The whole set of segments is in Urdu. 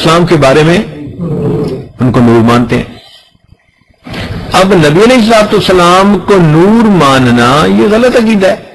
السلام کے بارے میں ان کو نور مانتے ہیں. اب نبی علیہ السلام کو نور ماننا یہ غلط عقیدہ ہے.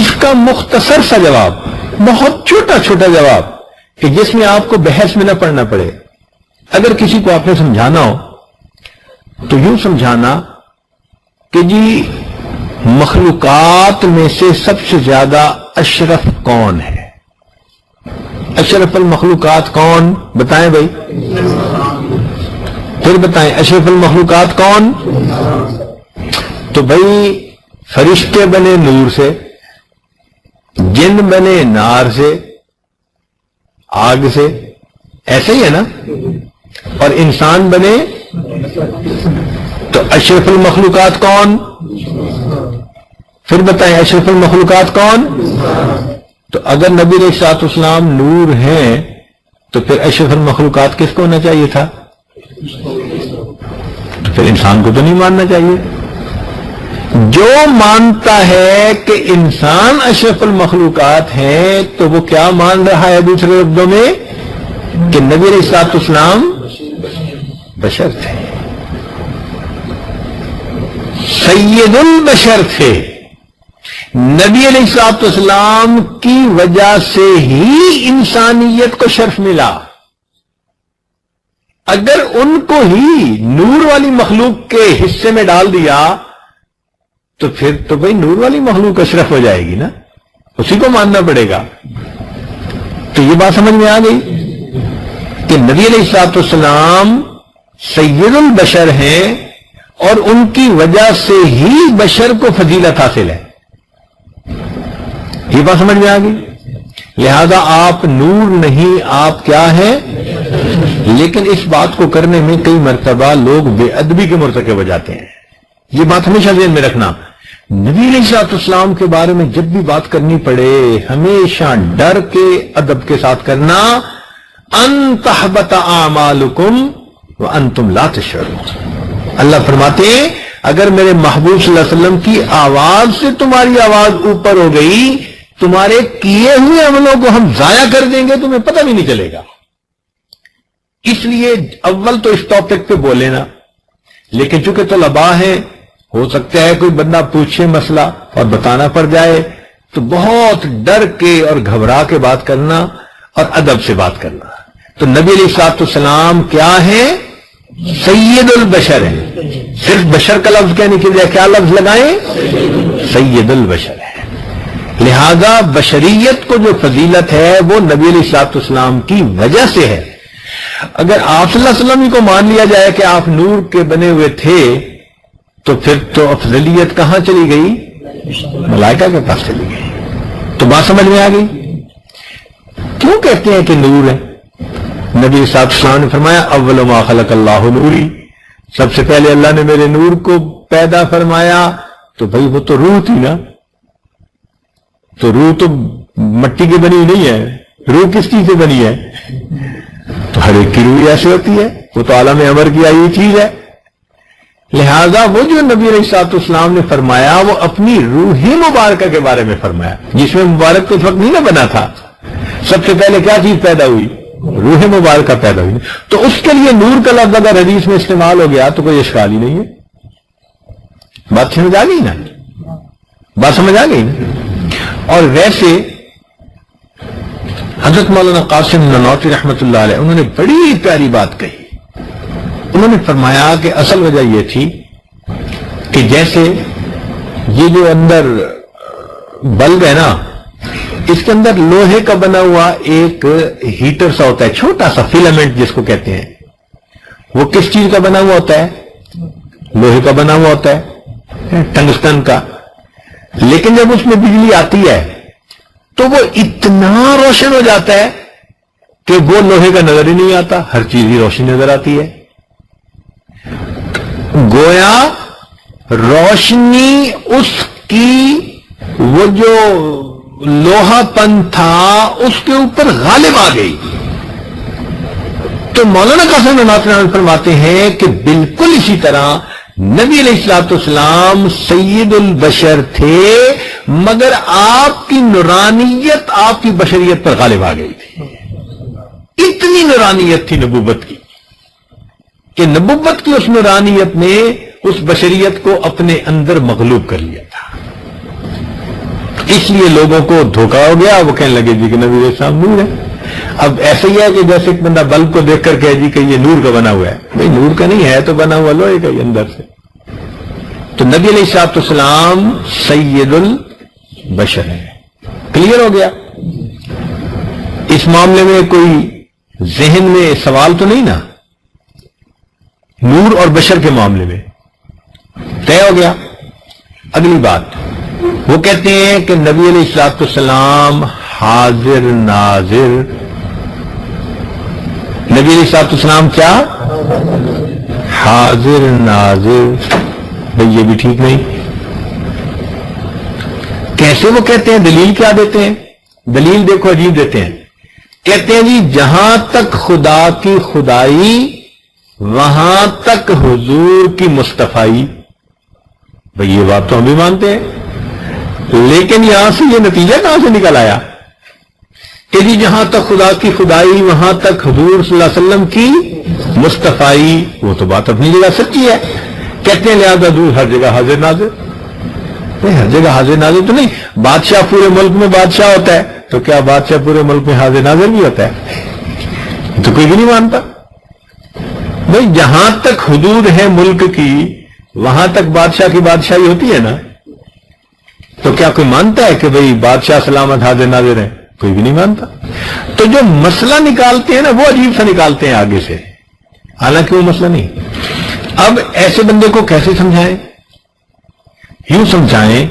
اس کا مختصر سا جواب، بہت چھوٹا چھوٹا جواب کہ جس میں آپ کو بحث میں نہ پڑنا پڑے. اگر کسی کو آپ نے سمجھانا ہو تو یوں سمجھانا کہ جی مخلوقات میں سے سب سے زیادہ اشرف کون ہے؟ اشرف المخلوقات کون؟ بتائیں بھائی، پھر بتائیں اشرف المخلوقات کون؟ تو بھائی فرشتے بنے نور سے، جن بنے نار سے، آگ سے، ایسے ہی ہے نا؟ اور انسان بنے تو اشرف المخلوقات کون؟ پھر بتائیں اشرف المخلوقات کون؟ تو اگر نبی علیہ الصلوۃ والسلام نور ہیں تو پھر اشرف المخلوقات کس کو ہونا چاہیے تھا؟ تو پھر انسان کو تو نہیں ماننا چاہیے. جو مانتا ہے کہ انسان اشرف المخلوقات ہیں تو وہ کیا مان رہا ہے دوسرے لفظوں میں؟ کہ نبی علیہ الصلوۃ والسلام بشر تھے، سید البشر تھے. نبی علیہ الصلوۃ والسلام کی وجہ سے ہی انسانیت کو شرف ملا. اگر ان کو ہی نور والی مخلوق کے حصے میں ڈال دیا تو پھر تو بھائی نور والی مخلوق اشرف ہو جائے گی نا، اسی کو ماننا پڑے گا. تو یہ بات سمجھ میں آ گئی کہ نبی علیہ الصلوۃ والسلام سید البشر ہیں اور ان کی وجہ سے ہی بشر کو فضیلت حاصل ہے. یہ بات سمجھ میں آ گئی. لہذا آپ نور نہیں، آپ کیا ہیں؟ لیکن اس بات کو کرنے میں کئی مرتبہ لوگ بے ادبی کے مرتکب ہو جاتے ہیں. یہ بات ہمیشہ ذہن میں رکھنا. نبی علیہ الصلوۃ والسلام کے بارے میں جب بھی بات کرنی پڑے ہمیشہ ڈر کے ادب کے ساتھ کرنا. ان تحبط اعمالکم وانتم لا تشعرون. اللہ فرماتے ہیں اگر میرے محبوب صلی اللہ علیہ وسلم کی آواز سے تمہاری آواز اوپر ہو گئی، تمہارے کیے ہوئے عملوں کو ہم ضائع کر دیں گے، تمہیں پتہ بھی نہیں چلے گا. اس لیے اول تو اس ٹاپک پہ بولے نا، لیکن چونکہ طلباء ہیں ہو سکتا ہے کوئی بندہ پوچھے مسئلہ اور بتانا پڑ جائے، تو بہت ڈر کے اور گھبرا کے بات کرنا اور ادب سے بات کرنا. تو نبی علیہ الصلوۃ والسلام کیا ہیں؟ سید البشر ہیں. صرف بشر کا لفظ کہنے کے لیے کیا لفظ لگائیں؟ سید البشر ہے. لہذا بشریت کو جو فضیلت ہے وہ نبی علیہ الصلوۃ والسلام کی وجہ سے ہے. اگر آپ صلی اللہ علیہ وسلم کو مان لیا جائے کہ آپ نور کے بنے ہوئے تھے تو پھر تو افضلیت کہاں چلی گئی؟ ملائکہ کے پاس چلی گئی. تو بات سمجھ میں آ گئی. کیوں کہتے ہیں کہ نور ہے؟ نبی صلی اللہ علیہ وسلم نے فرمایا اول ما خلق اللہ نوری، سب سے پہلے اللہ نے میرے نور کو پیدا فرمایا. تو بھائی وہ تو روح تھی نا، تو روح تو مٹی کی بنی نہیں ہے. روح کس چیز سے بنی ہے؟ تو ہر ایک کی روح ایسے ہوتی ہے، وہ تو عالم امر کی آئی چیز ہے. لہذا وہ جو نبی علیہ الصلوۃ والسلام نے فرمایا وہ اپنی روح مبارکہ کے بارے میں فرمایا، جس میں مبارک تو اس وقت نہیں نہ بنا تھا. سب سے پہلے کیا چیز پیدا ہوئی؟ روح مبارکہ پیدا ہوئی. تو اس کے لیے نور کا لفظ اگر حدیث میں استعمال ہو گیا تو کوئی اشکال ہی نہیں ہے. بات سمجھ آ گئی نا؟ بات سمجھ آ گئی نا؟ اور ویسے حضرت مولانا قاسم نانوتوی رحمۃ اللہ علیہ انہوں نے بڑی پیاری بات کہی. انہوں نے فرمایا کہ اصل وجہ یہ تھی کہ جیسے یہ جو اندر بلب ہے نا، اس کے اندر لوہے کا بنا ہوا ایک ہیٹر سا ہوتا ہے، چھوٹا سا فیلامنٹ جس کو کہتے ہیں. وہ کس چیز کا بنا ہوا ہوتا ہے؟ لوہے کا بنا ہوا ہوتا ہے، ٹنگسٹن کا. لیکن جب اس میں بجلی آتی ہے تو وہ اتنا روشن ہو جاتا ہے کہ وہ لوہے کا نظر ہی نہیں آتا، ہر چیز ہی روشن نظر آتی ہے. گویا روشنی اس کی وہ جو لوہا پن تھا اس کے اوپر غالب آ گئی. تو مولانا قاسم نانوتوی فرماتے ہیں کہ بالکل اسی طرح نبی علیہ الصلوۃ والسلام سید البشر تھے، مگر آپ کی نورانیت آپ کی بشریت پر غالب آ گئی تھی. نورانیت تھی نبوت کی کہ نبوت کی اس نورانیت نے اس بشریت کو اپنے اندر مغلوب کر لیا تھا. اس لیے لوگوں کو دھوکا ہو گیا, وہ کہنے لگے جی کہ نبی علیہ السلام نور ہے. اب ایسا ہی ہے کہ جیسے ایک بندہ بلب کو دیکھ کر کہے جی کہ یہ نور کا بنا ہوا ہے. بھائی نور کا نہیں ہے تو بنا ہوا لوہے کا ہی اندر سے. تو نبی علیہ الصلوۃ والسلام سید البشر ہے. کلیئر ہو گیا؟ اس معاملے میں کوئی ذہن میں سوال تو نہیں نا؟ نور اور بشر کے معاملے میں طے ہو گیا. اگلی بات وہ کہتے ہیں کہ نبی علیہ الصلوۃ والسلام حاضر ناظر. نبی علیہ الصلوۃ والسلام کیا؟ حاضر ناظر. بھئی یہ بھی ٹھیک نہیں. کیسے وہ کہتے ہیں؟ دلیل کیا دیتے ہیں؟ دلیل دیکھو عجیب دیتے ہیں. کہتے ہیں جی جہاں تک خدا کی خدائی وہاں تک حضور کی مصطفائی. بھئی یہ بات تو ہم بھی مانتے ہیں, لیکن یہاں سے یہ نتیجہ کہاں سے نکل آیا کہ جی جہاں تک خدا کی خدائی وہاں تک حضور صلی اللہ علیہ وسلم کی مصطفائی؟ وہ تو بات اپنی جگہ سچی ہے. کہتے ہیں لہذا حضور ہر جگہ حاضر ناظر. نہیں, ہر جگہ حاضر ناظر تو نہیں. بادشاہ پورے ملک میں بادشاہ ہوتا ہے تو کیا بادشاہ پورے ملک میں حاضر ناظر بھی ہوتا ہے؟ تو کوئی بھی نہیں مانتا. بھئی جہاں تک حدود ہے ملک کی وہاں تک بادشاہ کی بادشاہی ہوتی ہے نا. تو کیا کوئی مانتا ہے کہ بھئی بادشاہ سلامت حاضر ناظر ہے؟ کوئی بھی نہیں مانتا. تو جو مسئلہ نکالتے ہیں نا وہ عجیب سا نکالتے ہیں آگے سے, حالانکہ وہ مسئلہ نہیں. اب ایسے بندے کو کیسے سمجھائیں؟ یوں سمجھائیں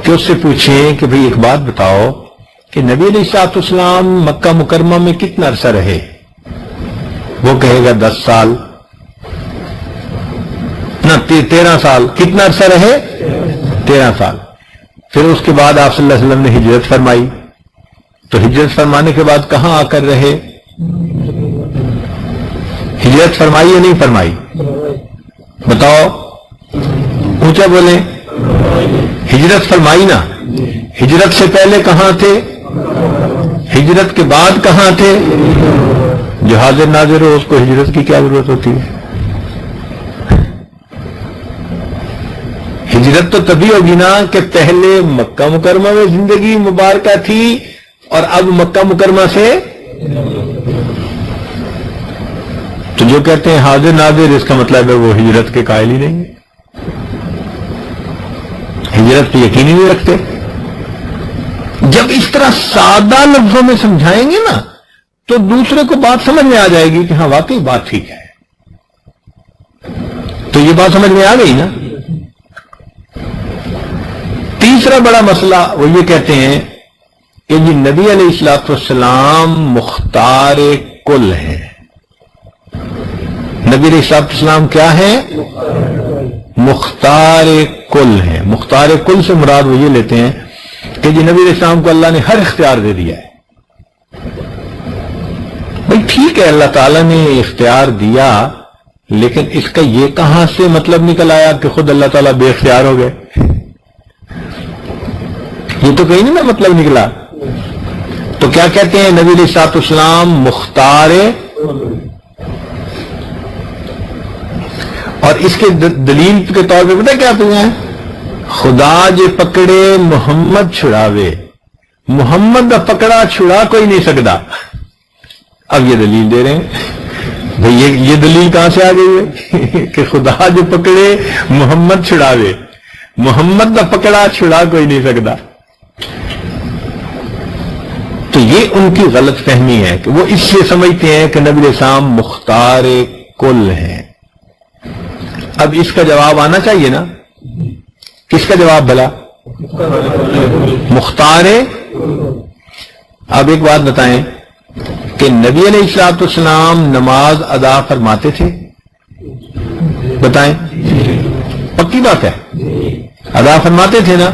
کہ اس سے پوچھیں کہ بھئی ایک بات بتاؤ کہ نبی علیہ الصلوۃ والسلام مکہ مکرمہ میں کتنا عرصہ رہے؟ وہ کہے گا 10 سال, نہ 13 سال. کتنا عرصہ رہے؟ 13 سال. پھر اس کے بعد آپ صلی اللہ علیہ وسلم نے ہجرت فرمائی, تو ہجرت فرمانے کے بعد کہاں آ کر رہے؟ ہجرت فرمائی یا نہیں فرمائی؟ بتاؤ, اونچا بولیں. ہجرت فرمائی نا. ہجرت سے پہلے کہاں تھے؟ ہجرت کے بعد کہاں تھے؟ جو حاضر ناظر ہو اس کو ہجرت کی کیا ضرورت ہوتی ہے؟ ہجرت تو تبھی ہوگی نا کہ پہلے مکہ مکرمہ میں زندگی مبارکہ تھی اور اب مکہ مکرمہ سے. تو جو کہتے ہیں حاضر ناظر اس کا مطلب ہے وہ ہجرت کے قائل ہی نہیں ہے, ہجرت پہ یقین ہی نہیں رکھتے. جب اس طرح سادہ لفظوں میں سمجھائیں گے نا تو دوسرے کو بات سمجھ میں آ جائے گی کہ ہاں واقعی بات ٹھیک ہے. تو یہ بات سمجھ میں آ گئی نا. تیسرا بڑا مسئلہ وہ یہ کہتے ہیں کہ جی نبی علیہ الصلوۃ والسلام مختار کل ہیں. نبی علیہ الصلوۃ والسلام کیا ہے؟ مختار کل ہیں. مختار کل سے مراد وہ یہ لیتے ہیں کہ جی نبی علیہ السلام کو اللہ نے ہر اختیار دے دیا ہے. بھئی ٹھیک ہے اللہ تعالیٰ نے اختیار دیا, لیکن اس کا یہ کہاں سے مطلب نکل آیا کہ خود اللہ تعالیٰ بے اختیار ہو گئے؟ یہ تو کہیں نہیں نا مطلب نکلا. تو کیا کہتے ہیں نبی علیہ الصلوۃ والسلام مختار, اور اس کے دلیل کے طور پہ پتہ کیا ہیں؟ خدا جے پکڑے محمد چھڑاوے, محمد کا پکڑا چھڑا کوئی نہیں سکتا. اب یہ دلیل دے رہے ہیں. بھئی یہ دلیل کہاں سے آ گئی ہے کہ خدا جو پکڑے محمد چھڑاوے, محمد کا پکڑا چھڑا کوئی نہیں سکتا. تو یہ ان کی غلط فہمی ہے کہ وہ اس سے سمجھتے ہیں کہ نبی علیہ السلام مختار کل ہیں. اب اس کا جواب آنا چاہیے نا. کس کا جواب بھلا؟ مختار. اب ایک بات بتائیں کہ نبی علیہ الصلوۃ والسلام نماز ادا فرماتے تھے؟ بتائیں, پکی بات ہے ادا فرماتے تھے نا.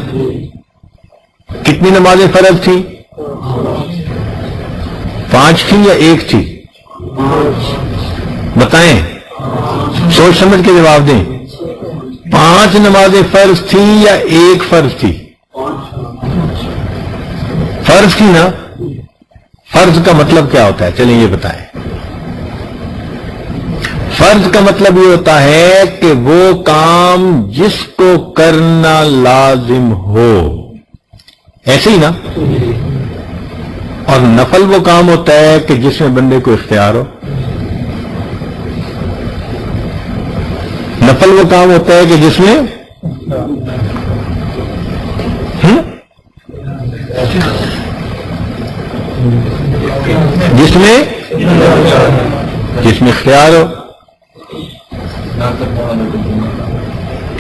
کتنی نمازیں فرض تھی؟ 5 تھی یا 1 تھی؟ بتائیں, سوچ سمجھ کے جواب دیں. 5 نمازیں فرض تھی یا 1 فرض تھی؟ فرض تھی نا. فرض کا مطلب کیا ہوتا ہے چلیں یہ بتائیں. فرض کا مطلب یہ ہوتا ہے کہ وہ کام جس کو کرنا لازم ہو، ایسے ہی نا. اور نفل وہ کام ہوتا ہے کہ جس میں بندے کو اختیار ہو. نفل وہ کام ہوتا ہے کہ جس میں اختیار ہو.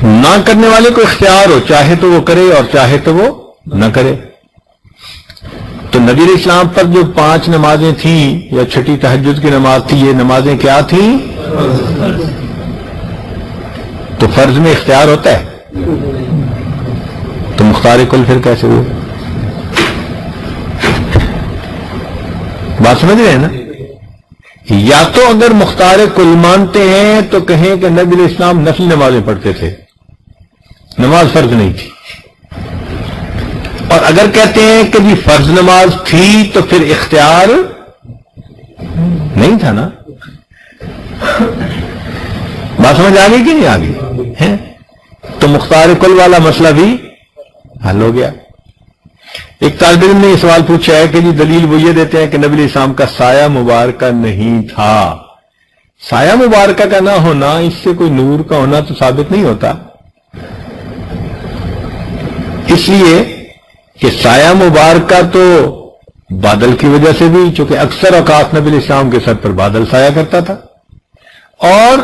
نہ کرنے والے کو اختیار ہو، چاہے تو وہ کرے اور چاہے تو وہ نہ کرے. تو نبی علیہ السلام پر جو 5 نمازیں تھیں یا چھٹی تہجد کی نماز تھی، یہ نمازیں کیا تھیں؟ تو فرض میں اختیار ہوتا ہے، تو مختار کل پھر کیسے ہوئے؟ بات سمجھ رہے ہیں نا؟ یا تو اگر مختار کل مانتے ہیں تو کہیں کہ نبی علیہ السلام نفل نمازیں پڑھتے تھے، نماز فرض نہیں تھی. اور اگر کہتے ہیں کہ جی فرض نماز تھی تو پھر اختیار نہیں تھا نا. بات سمجھ آ گئی کہ نہیں آ گئی؟ تو مختار کل والا مسئلہ بھی حل ہو گیا. ایک طالب علم نے یہ سوال پوچھا ہے کہ جی دلیل وہ یہ دیتے ہیں کہ نبی علیہ السلام کا سایہ مبارکہ نہیں تھا. سایہ مبارکہ کا نہ ہونا اس سے کوئی نور کا ہونا تو ثابت نہیں ہوتا. اس لیے کہ سایہ مبارکہ تو بادل کی وجہ سے بھی، چونکہ اکثر اوقات نبی علیہ السلام کے سر پر بادل سایہ کرتا تھا. اور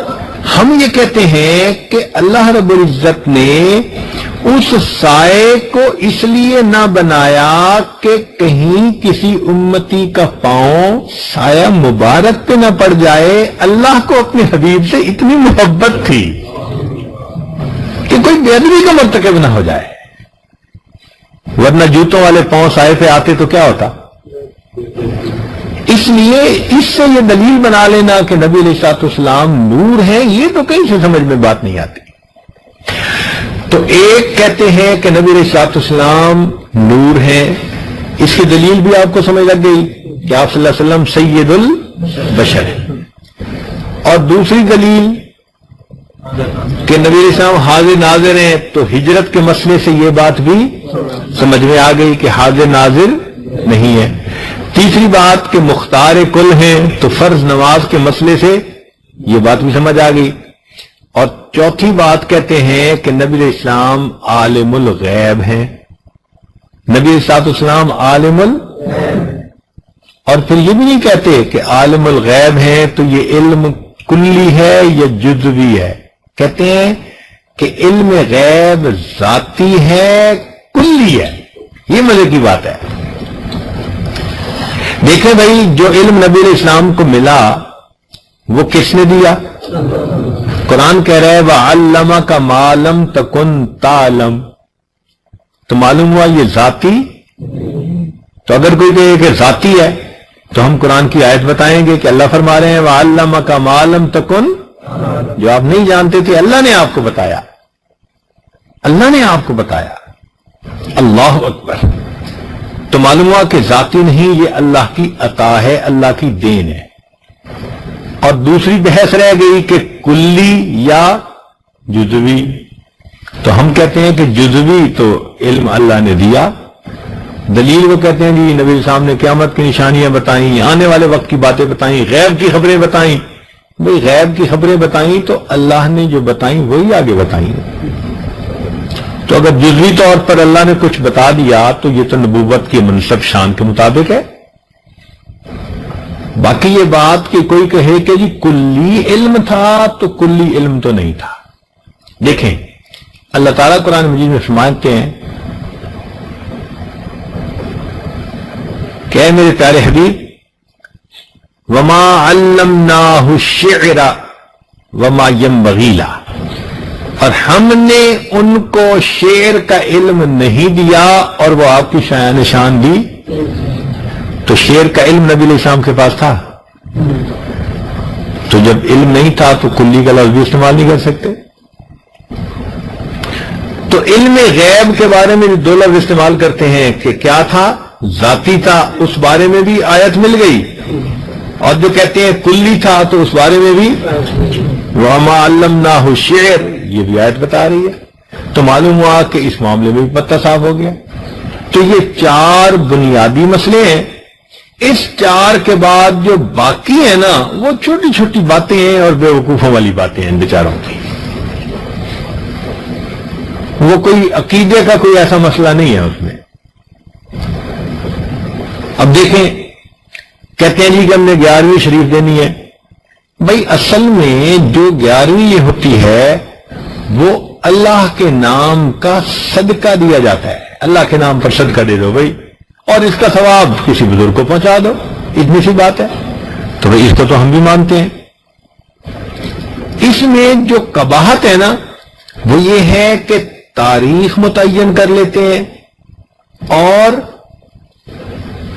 ہم یہ کہتے ہیں کہ اللہ رب العزت نے اس سائے کو اس لیے نہ بنایا کہ کہیں کسی امتی کا پاؤں سایہ مبارک پہ نہ پڑ جائے. اللہ کو اپنے حبیب سے اتنی محبت تھی کہ کوئی بے ادبی کا مرتکب نہ ہو جائے، ورنہ جوتوں والے پاؤں سائے پہ آتے تو کیا ہوتا. اس لیے اس سے یہ دلیل بنا لینا کہ نبی علیہ الصلوۃ والسلام نور ہیں، یہ تو کہیں سے سمجھ میں بات نہیں آتی. تو ایک کہتے ہیں کہ نبی علیہ الصلوۃ والسلام نور ہیں، اس کی دلیل بھی آپ کو سمجھ لگ گئی کہ آپ صلی اللہ علیہ وسلم سید البشر ہیں. اور دوسری دلیل کہ نبی علیہ السلام حاضر ناظر ہیں، تو ہجرت کے مسئلے سے یہ بات بھی سمجھ میں آ گئی کہ حاضر ناظر نہیں ہے. تیسری بات کہ مختار کل ہیں، تو فرض نماز کے مسئلے سے یہ بات بھی سمجھ آ گئی. اور چوتھی بات کہتے ہیں کہ نبی علیہ السلام عالم الغیب ہیں. نبی علیہ السلام عالم اور پھر یہ بھی نہیں کہتے کہ عالم الغیب ہیں تو یہ علم کلی ہے یا جزوی ہے. کہتے ہیں کہ علم غیب ذاتی ہے، کلی ہے. یہ مزے کی بات ہے. دیکھیں بھائی، جو علم نبی علیہ السلام کو ملا وہ کس نے دیا؟ قرآن کہہ رہا ہے وَعَلَّمَكَ مَا لَمْ تَكُنْ تَعْلَمْ. تو معلوم ہوا یہ ذاتی. تو اگر کوئی کہے کہ ذاتی ہے تو ہم قرآن کی آیت بتائیں گے کہ اللہ فرما رہے ہیں وَعَلَّمَكَ مَا لَمْ تَكُنْ، جو آپ نہیں جانتے تھے اللہ نے آپ کو بتایا. اللہ نے آپ کو بتایا. اللہ اکبر. تو معلوم ہوا کہ ذاتی نہیں، یہ اللہ کی عطا ہے، اللہ کی دین ہے. اور دوسری بحث رہ گئی کہ کلی یا جزوی. تو ہم کہتے ہیں کہ جزوی تو علم اللہ نے دیا. دلیل وہ کہتے ہیں جی نبی علیہ السلام نے قیامت کی نشانیاں بتائیں، آنے والے وقت کی باتیں بتائیں، غیب کی خبریں بتائیں. بھئی غیب کی خبریں بتائیں تو اللہ نے جو بتائیں وہی آگے بتائیں. تو اگر جزوی طور پر اللہ نے کچھ بتا دیا تو یہ تو نبوت کی منصب شان کے مطابق ہے. باقی یہ بات کہ کوئی کہے کہ جی کلی علم تھا، تو کلی علم تو نہیں تھا. دیکھیں اللہ تعالیٰ قرآن مجید میں فرماتے ہیں کہ اے میرے پیارے حبیب وما علمناہ الشعر وما ينبغي له، اور ہم نے ان کو شعر کا علم نہیں دیا اور وہ آپ کی شان نشان دی. تو شعر کا علم نبی علیہ السلام کے پاس تھا. تو جب علم نہیں تھا تو کلی کا لفظ بھی استعمال نہیں کر سکتے. تو علم غیب کے بارے میں دو لفظ استعمال کرتے ہیں کہ کیا تھا، ذاتی تھا، اس بارے میں بھی آیت مل گئی. اور جو کہتے ہیں کلی تھا تو اس بارے میں بھی وَمَا عَلَّمْنَاهُ الشِّعْرَ، یہ بھی آیت بتا رہی ہے. تو معلوم ہوا کہ اس معاملے میں بھی پتہ صاف ہو گیا. تو یہ 4 بنیادی مسئلے ہیں. اس 4 کے بعد جو باقی ہیں نا وہ چھوٹی چھوٹی باتیں ہیں اور بے وقوفوں والی باتیں ہیں بیچاروں کی. وہ کوئی عقیدے کا کوئی ایسا مسئلہ نہیں ہے اس میں. اب دیکھیں، کہتے ہیں جی کہ ہم نے 11ویں شریف دینی ہے. بھائی اصل میں جو 11ویں یہ ہوتی ہے وہ اللہ کے نام کا صدقہ دیا جاتا ہے. اللہ کے نام پر صدقہ دے دو بھائی، اور اس کا ثواب کسی بزرگ کو پہنچا دو، اتنی سی بات ہے. تو بھائی اس کو تو ہم بھی مانتے ہیں. اس میں جو قباحت ہے نا وہ یہ ہے کہ تاریخ متعین کر لیتے ہیں اور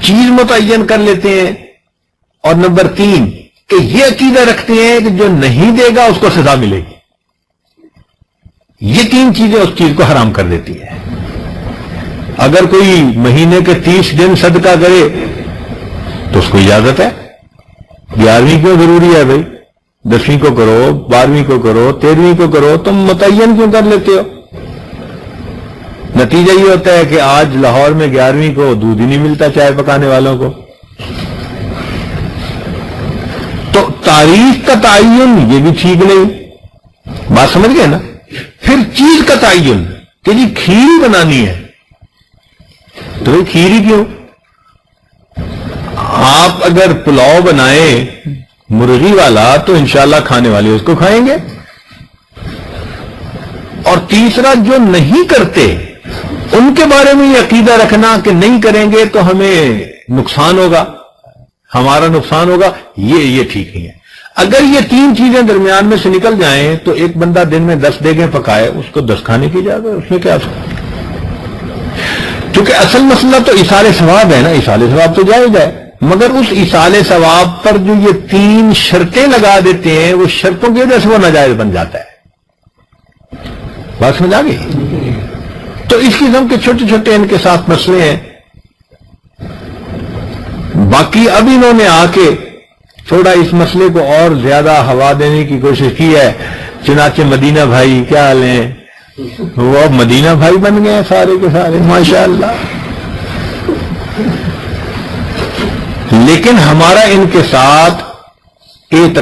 چیز متعین کر لیتے ہیں، اور نمبر 3 کہ یہ عقیدہ رکھتے ہیں کہ جو نہیں دے گا اس کو سزا ملے گی. یہ 3 چیزیں اس چیز کو حرام کر دیتی ہے. اگر کوئی مہینے کے 30 دن صدقہ کرے تو اس کو اجازت ہے. 11ویں کیوں ضروری ہے بھائی؟ 10ویں کو کرو، 12ویں کو کرو، 13ویں کو کرو، تم متعین کیوں کر لیتے ہو؟ نتیجہ یہ ہوتا ہے کہ آج لاہور میں 11ویں کو دودھ ہی نہیں ملتا چائے پکانے والوں کو. تو تاریخ کا تعین یہ بھی ٹھیک نہیں. بات سمجھ گئے نا؟ پھر چیز کا تعین کہ جی کھیر بنانی ہے تو بھائی کھیر ہی کیوں؟ آپ اگر پلاؤ بنائیں مرغی والا تو انشاءاللہ کھانے والے اس کو کھائیں گے. اور تیسرا جو نہیں کرتے ان کے بارے میں یہ عقیدہ رکھنا کہ نہیں کریں گے تو ہمیں نقصان ہوگا، ہمارا نقصان ہوگا، یہ ٹھیک نہیں ہے. اگر یہ 3 چیزیں درمیان میں سے نکل جائیں تو ایک بندہ دن میں 10 دیگیں پکائے، اس کو 10 کھانے کی اجازت ہے، اس میں کیا سکتا؟ کیونکہ اصل مسئلہ تو ایصال ثواب ہے نا. ایصال ثواب تو جائز ہے، مگر اس ایصال ثواب پر جو یہ 3 شرطیں لگا دیتے ہیں وہ شرطوں کی وجہ سے وہ ناجائز بن جاتا ہے. بات سمجھ آ گئی؟ تو اس قسم کے چھوٹے چھوٹے ان کے ساتھ مسئلے ہیں. باقی اب انہوں نے آ کے تھوڑا اس مسئلے کو اور زیادہ ہوا دینے کی کوشش کی ہے. چنانچہ مدینہ بھائی کیا حال ہیں، وہ اب مدینہ بھائی بن گئے ہیں سارے کے سارے ماشاءاللہ. لیکن ہمارا ان کے ساتھ ایک